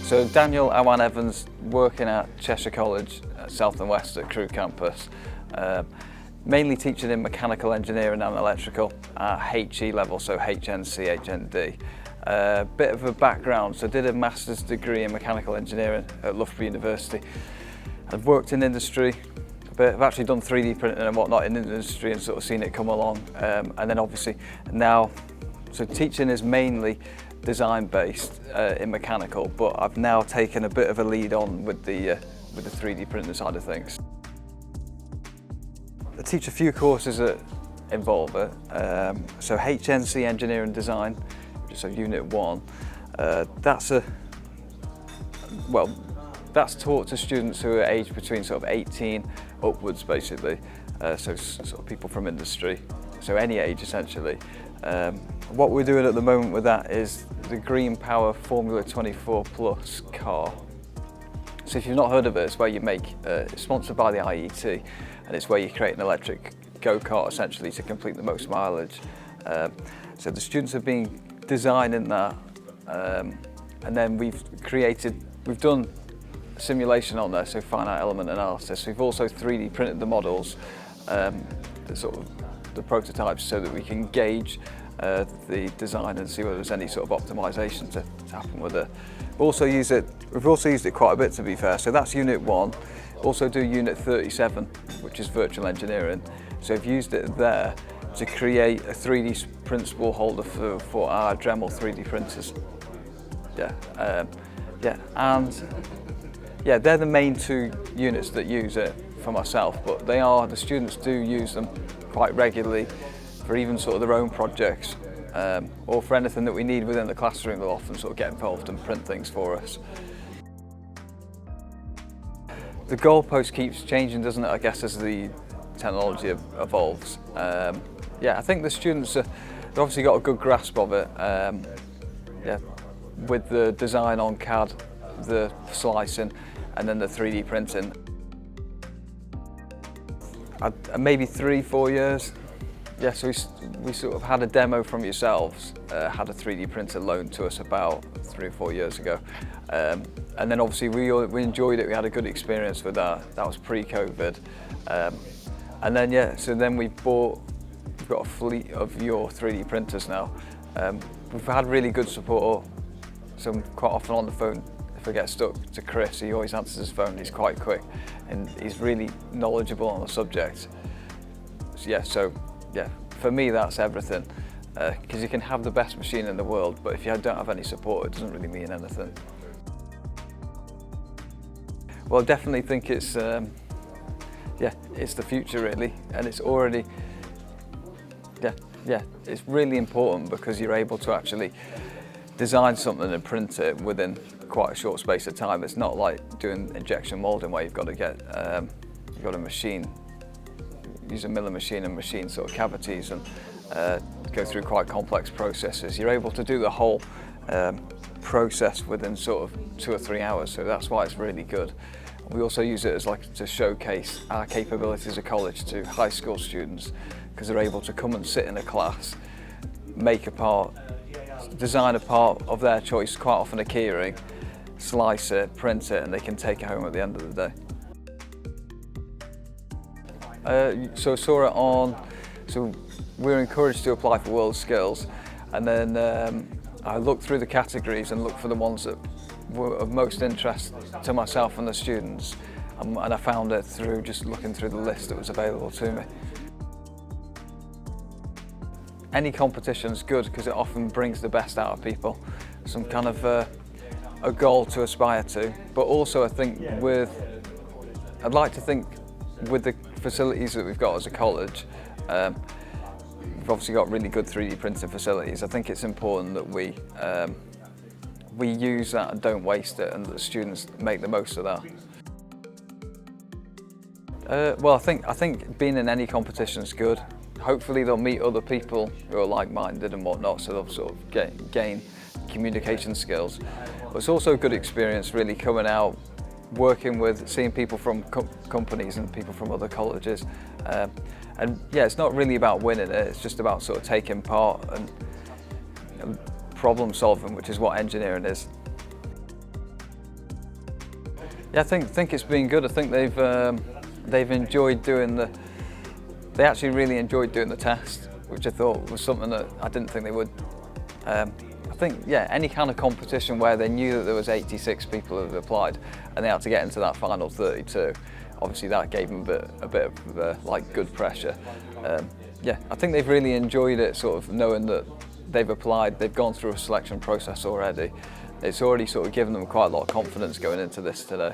So Daniel Awan Evans, working at Cheshire College South West at Crewe campus, mainly teaching in mechanical engineering and electrical at HE level, so HNC, HND. Bit of a background, so I did a master's degree in mechanical engineering at Loughborough University. I've worked in industry a bit, I've actually done 3D printing and whatnot in industry and sort of seen it come along. And then obviously now, so teaching is mainly design based in mechanical, but I've now taken a bit of a lead on with the 3D printing side of things. I teach a few courses that involve it. So HNC Engineering Design, so Unit 1, that's taught to students who are aged between sort of 18 upwards basically, so sort of people from industry, so any age essentially. What we're doing at the moment with that is the Green Power Formula 24 Plus car. So if you've not heard of it, it's where you make, it's sponsored by the IET, and it's where you create an electric go-kart essentially to complete the most mileage. So the students have been designing that, and then we've done a simulation on there, so finite element analysis. We've also 3D printed the models, the prototypes, so that we can gauge the design and see whether there's any sort of optimization to happen with it. We've also used it quite a bit, to be fair. So that's Unit 1. Also do Unit 37, which is virtual engineering. So I've used it there to create a 3D print spool holder for our Dremel 3D printers. They're the main two units that use it for myself, but the students do use them quite regularly for even sort of their own projects, or for anything that we need within the classroom. They'll often sort of get involved and print things for us. The goalpost keeps changing, doesn't it, I guess, as the technology evolves. I think the students they've obviously got a good grasp of it, with the design on CAD, the slicing, and then the 3D printing. Maybe 3-4 years. Yeah, so we sort of had a demo from yourselves, had a 3D printer loaned to us about 3 or 4 years ago. And then obviously we enjoyed it, we had a good experience with that. That was pre-COVID. And then so then we've got a fleet of your 3D printers now. We've had really good support, so I'm quite often on the phone. If I get stuck to Chris, he always answers his phone, he's quite quick, and he's really knowledgeable on the subject. So for me that's everything, because you can have the best machine in the world, but if you don't have any support, it doesn't really mean anything. Well, I definitely think it's the future really, and it's already, it's really important because you're able to actually design something and print it within quite a short space of time. It's not like doing injection molding where you've got to get, you've got a use a milling machine and machine sort of cavities and go through quite complex processes. You're able to do the whole process within sort of 2 or 3 hours, so that's why it's really good. We also use it as to showcase our capabilities as a college to high school students, because they're able to come and sit in a class, make a part, design a part of their choice, quite often a keyring, slice it, print it, and they can take it home at the end of the day. So I saw it so we were encouraged to apply for WorldSkills, and then I looked through the categories and looked for the ones that were of most interest to myself and the students, and I found it through just looking through the list that was available to me. Any competition's good because it often brings the best out of people, some kind of a goal to aspire to, but also I think I'd like to think with the facilities that we've got as a college, we've obviously got really good 3D printing facilities. I think it's important that we use that and don't waste it, and that the students make the most of that. Well, I think being in any competition is good. Hopefully they'll meet other people who are like-minded and whatnot, so they'll sort of gain communication skills. But it's also a good experience really coming out, seeing people from companies and people from other colleges. And it's not really about winning it, it's just about sort of taking part and problem solving, which is what engineering is. Yeah, I think it's been good. I think they've enjoyed doing they actually really enjoyed doing the test, which I thought was something that I didn't think they would. I think, yeah, any kind of competition where they knew that there was 86 people who had applied and they had to get into that final 32, obviously that gave them a bit of like good pressure. Yeah, I think they've really enjoyed it, sort of knowing that they've applied, they've gone through a selection process already. It's already sort of given them quite a lot of confidence going into this today.